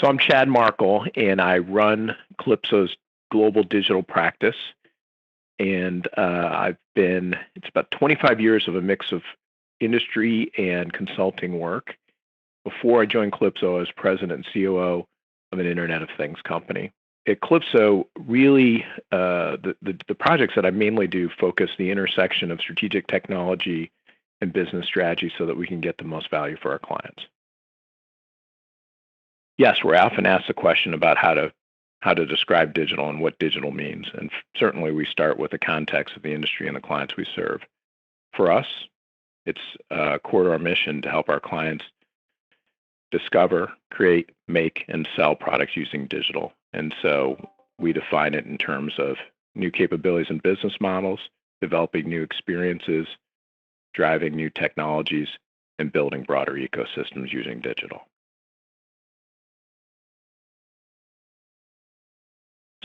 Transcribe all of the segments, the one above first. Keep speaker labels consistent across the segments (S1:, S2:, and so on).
S1: So I'm Chad Markle, and I run Kalypso's global digital practice. And it's about 25 years of a mix of industry and consulting work. Before I joined Kalypso, I was president and COO of an Internet of Things company. At Kalypso, really, the projects that I mainly do focus the intersection of strategic technology and business strategy so that we can get the most value for our clients. Yes, we're often asked the question about how to describe digital and what digital means. And certainly we start with the context of the industry and the clients we serve. For us, it's core to our mission to help our clients discover, create, make, and sell products using digital. And so we define it in terms of new capabilities and business models, developing new experiences, driving new technologies, and building broader ecosystems using digital.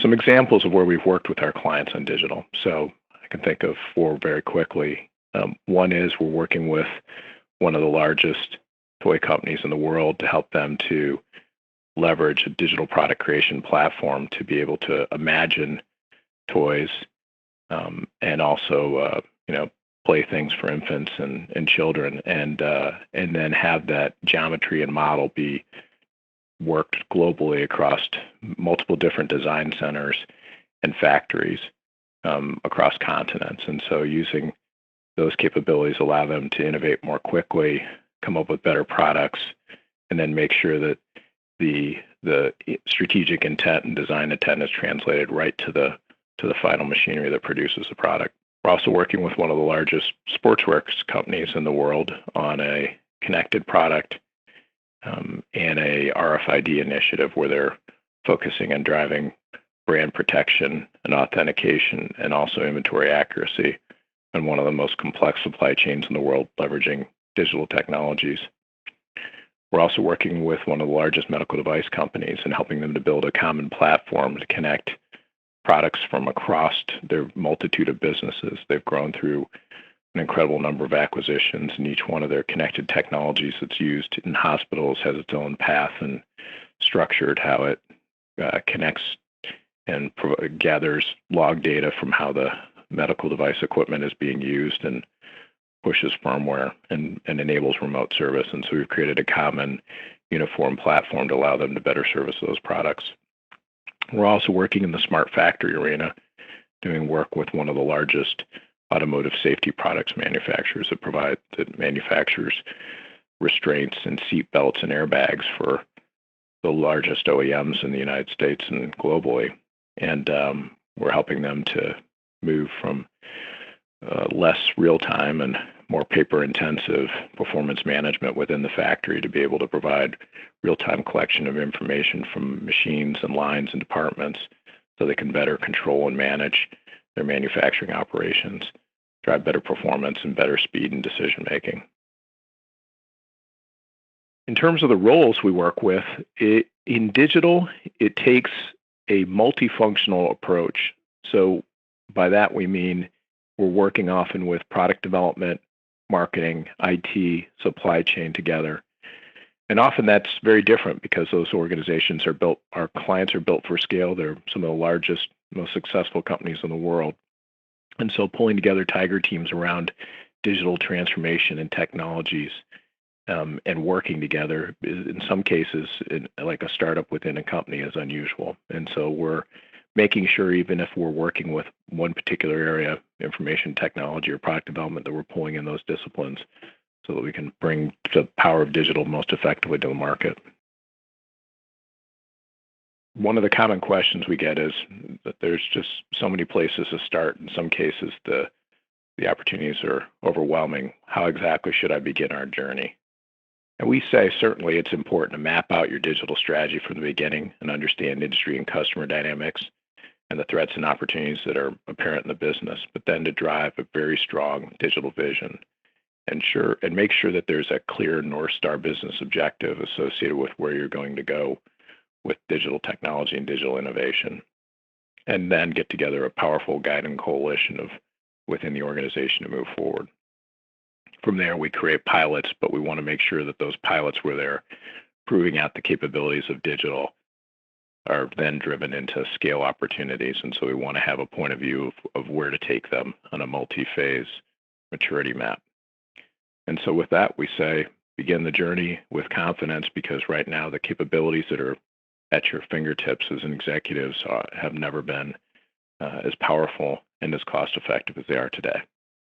S1: Some examples of where we've worked with our clients on digital. So I can think of four very quickly. One is we're working with one of the largest toy companies in the world to help them to leverage a digital product creation platform to be able to imagine toys and also playthings for infants and children, and then have that geometry and model be worked globally across multiple different design centers and factories across continents. And so using those capabilities allow them to innovate more quickly, come up with better products, and then make sure that the strategic intent and design intent is translated right to the final machinery that produces the product. We're also working with one of the largest sportswear companies in the world on a connected product and a RFID initiative where they're focusing on driving brand protection and authentication and also inventory accuracy on one of the most complex supply chains in the world, leveraging digital technologies. We're also working with one of the largest medical device companies and helping them to build a common platform to connect products from across their multitude of businesses. They've grown through an incredible number of acquisitions, and each one of their connected technologies that's used in hospitals has its own path and structured how it connects and gathers log data from how the medical device equipment is being used and pushes firmware and enables remote service. And so we've created a common uniform platform to allow them to better service those products. We're also working in the smart factory arena, doing work with one of the largest automotive safety products manufacturers that manufactures restraints and seat belts and airbags for the largest OEMs in the United States and globally. And we're helping them to move from less real-time and more paper-intensive performance management within the factory to be able to provide real-time collection of information from machines and lines and departments so they can better control and manage their manufacturing operations, drive better performance and better speed and decision-making. In terms of the roles we work with, in digital, it takes a multifunctional approach. So by that we mean we're working often with product development, marketing, IT, supply chain together. And often that's very different because those organizations are built, our clients are built for scale. They're some of the largest, most successful companies in the world. And so pulling together tiger teams around digital transformation and technologies and working together, in some cases, like a startup within a company, is unusual. And so we're making sure, even if we're working with one particular area, information technology or product development, that we're pulling in those disciplines so that we can bring the power of digital most effectively to the market. One of the common questions we get is that there's just so many places to start. In some cases, the opportunities are overwhelming. How exactly should I begin our journey? And we say certainly it's important to map out your digital strategy from the beginning and understand industry and customer dynamics and the threats and opportunities that are apparent in the business, but then to drive a very strong digital vision and make sure that there's a clear North Star business objective associated with where you're going to go with digital technology and digital innovation, and then get together a powerful guiding coalition within the organization to move forward. From there, we create pilots, but we want to make sure that those pilots, where they're proving out the capabilities of digital are then driven into scale opportunities. And so we want to have a point of view of where to take them on a multi-phase maturity map. And so with that, we say, begin the journey with confidence, because right now the capabilities that are at your fingertips as an executives have never been as powerful and as cost effective as they are today.